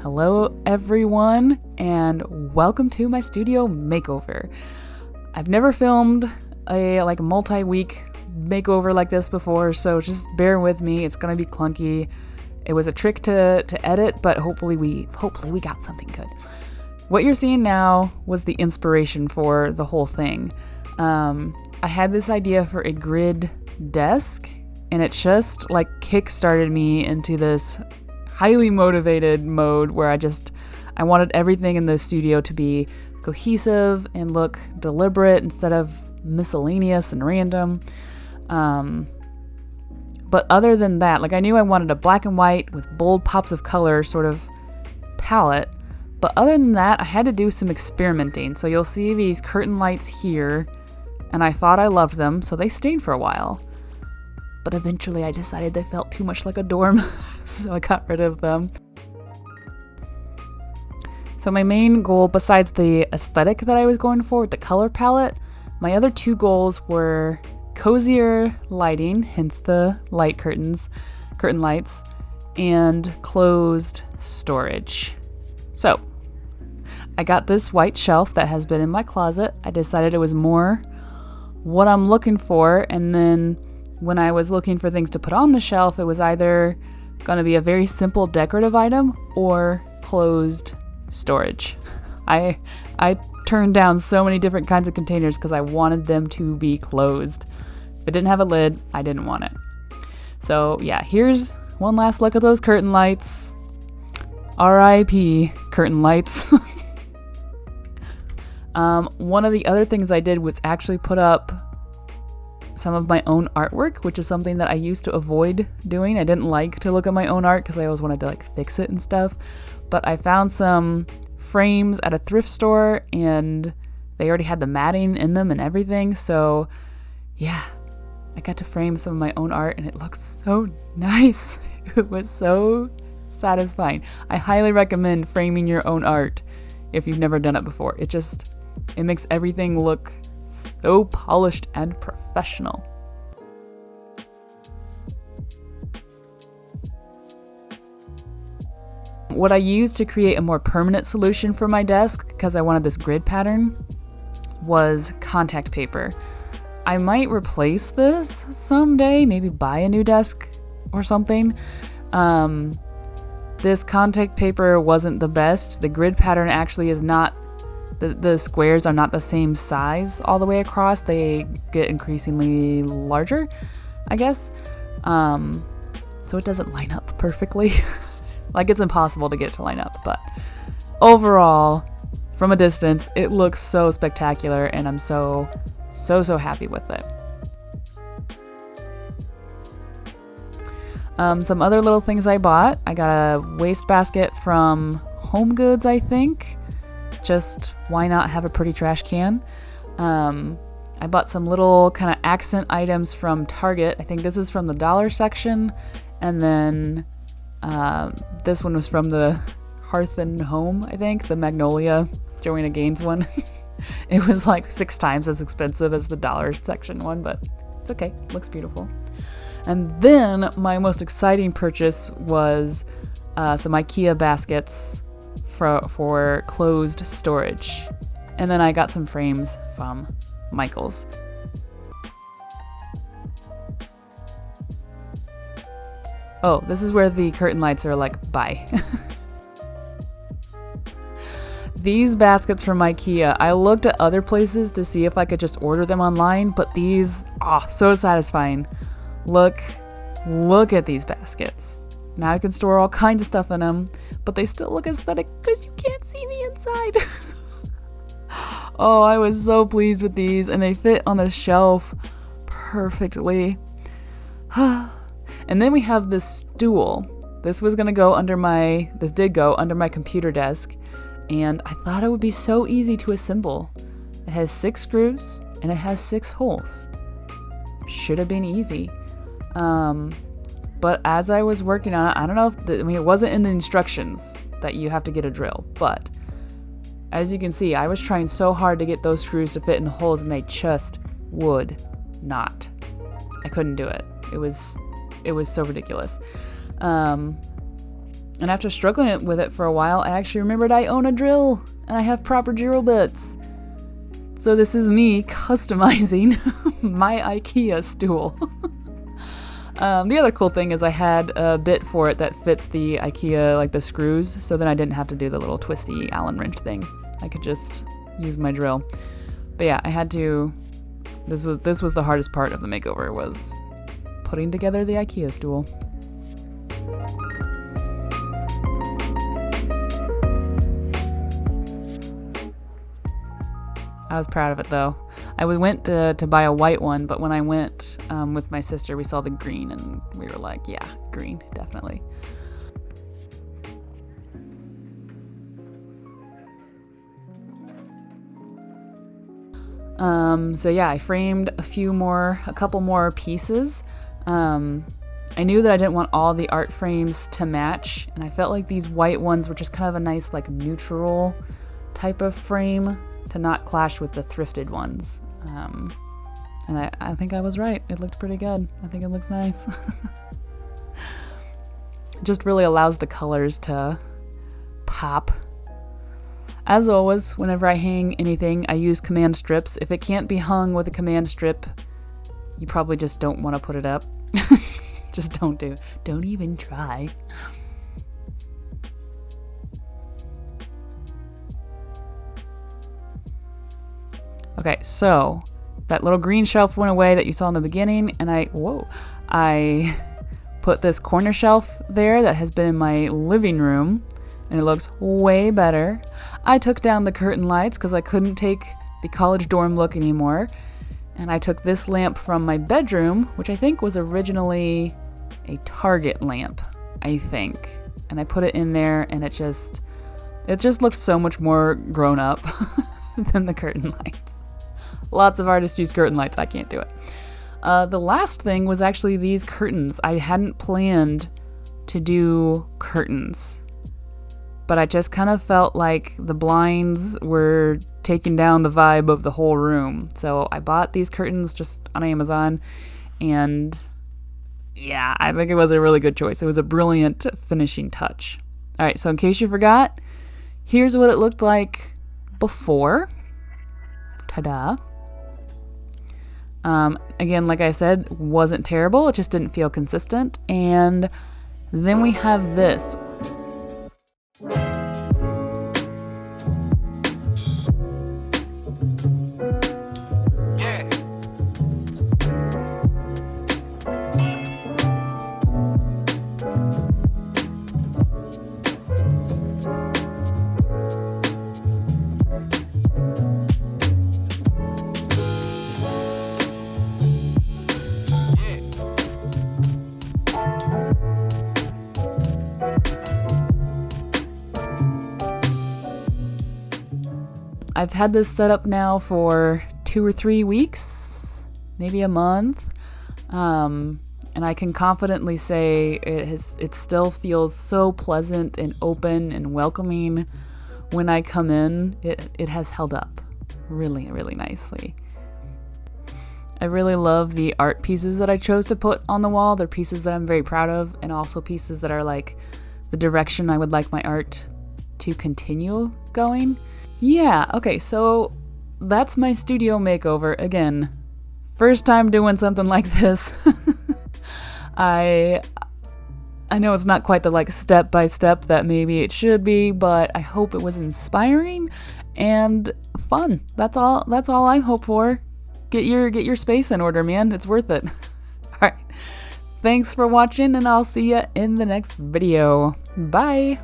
Hello everyone, and welcome to my studio makeover. I've never filmed a multi-week makeover like this before, so just bear with me. It's gonna be clunky. It was a trick to edit, but hopefully we got something good. What you're seeing now was the inspiration for the whole thing. I had this idea for a grid desk, and it just kick-started me into this highly motivated mode where I wanted everything in the studio to be cohesive and look deliberate instead of miscellaneous and random. But other than that, I knew I wanted a black and white with bold pops of color sort of palette. But other than that, I had to do some experimenting. So you'll see these curtain lights here, and I thought I loved them, so they stayed for a while. But eventually I decided they felt too much like a dorm, so I got rid of them. So my main goal, besides the aesthetic that I was going for with the color palette, my other two goals were cozier lighting, hence the curtain lights, and closed storage. So I got this white shelf that has been in my closet. I decided it was more what I'm looking for, and then when I was looking for things to put on the shelf, it was either going to be a very simple decorative item or closed storage. I turned down so many different kinds of containers because I wanted them to be closed. If it didn't have a lid, I didn't want it. So yeah, here's one last look at those curtain lights. R.I.P. curtain lights. One of the other things I did was actually put up some of my own artwork, which is something that I used to avoid doing. I didn't like to look at my own art because I always wanted to fix it and stuff. But I found some frames at a thrift store and they already had the matting in them and everything. So yeah, I got to frame some of my own art and it looks so nice. It was so satisfying. I highly recommend framing your own art if you've never done it before. It makes everything look so polished and professional. What I used to create a more permanent solution for my desk, because I wanted this grid pattern, was contact paper. I might replace this someday, maybe buy a new desk or something. This contact paper wasn't the best. The grid pattern actually is not the squares are not the same size all the way across. They get increasingly larger, I guess. So it doesn't line up perfectly. It's impossible to get it to line up. But overall, from a distance, it looks so spectacular, and I'm so happy with it. Some other little things I bought. I got a wastebasket from Home Goods, I think. Just why not have a pretty trash can? I bought some little kind of accent items from Target. I think this is from the dollar section. And then this one was from the Hearth and Home, I think, the Magnolia Joanna Gaines one. It was 6 times as expensive as the dollar section one, but it's okay. It looks beautiful. And then my most exciting purchase was some IKEA baskets for closed storage. And then I got some frames from Michael's. Oh, this is where the curtain lights are bye. These baskets from IKEA, I looked at other places to see if I could just order them online, but these, so satisfying. Look at these baskets. Now I can store all kinds of stuff in them, but they still look aesthetic because you can't see the inside. Oh, I was so pleased with these, and they fit on the shelf perfectly. And then we have this stool. This did go under my computer desk, and I thought it would be so easy to assemble. It has 6 screws, and it has 6 holes. Should have been easy. But as I was working on it, I don't know if it wasn't in the instructions that you have to get a drill, but as you can see, I was trying so hard to get those screws to fit in the holes, and they just would not. I couldn't do it. It was so ridiculous. And after struggling with it for a while, I actually remembered I own a drill and I have proper drill bits. So this is me customizing my IKEA stool. The other cool thing is I had a bit for it that fits the IKEA, like the screws, so then I didn't have to do the little twisty Allen wrench thing. I could just use my drill. But yeah, I had to, this was the hardest part of the makeover, was putting together the IKEA stool. I was proud of it though. I went to buy a white one, but when I went with my sister, we saw the green and we were like, yeah, green, definitely. So yeah, I framed a couple more pieces. I knew that I didn't want all the art frames to match, and I felt like these white ones were just kind of a nice, like, neutral type of frame to not clash with the thrifted ones. And I think I was right. It looked pretty good. I think it looks nice. It just really allows the colors to pop. As always, whenever I hang anything, I use command strips. If it can't be hung with a command strip, you probably just don't want to put it up. Just don't even try. Okay, so that little green shelf went away that you saw in the beginning, and I put this corner shelf there that has been in my living room, and it looks way better. I took down the curtain lights because I couldn't take the college dorm look anymore, and I took this lamp from my bedroom, which I think was originally a Target lamp, I think, and I put it in there, and it just looks so much more grown up than the curtain lights. Lots of artists use curtain lights. I can't do it. The last thing was actually these curtains. I hadn't planned to do curtains, but I just kind of felt like the blinds were taking down the vibe of the whole room. So I bought these curtains just on Amazon, and yeah, I think it was a really good choice. It was a brilliant finishing touch. All right, so in case you forgot, here's what it looked like before. Ta-da. Again, like I said, wasn't terrible. It just didn't feel consistent. And then we have this. I've had this set up now for 2 or 3 weeks, maybe a month, and I can confidently say it still feels so pleasant and open and welcoming when I come in. It has held up really, really nicely. I really love the art pieces that I chose to put on the wall. They're pieces that I'm very proud of, and also pieces that are like the direction I would like my art to continue going. Yeah, okay, so that's my studio makeover. Again, first time doing something like this. I know it's not quite the like step by step that maybe it should be, but I hope it was inspiring and fun. That's all I hope for. Get your space in order, man. It's worth it. All right. Thanks for watching, and I'll see you in the next video. Bye.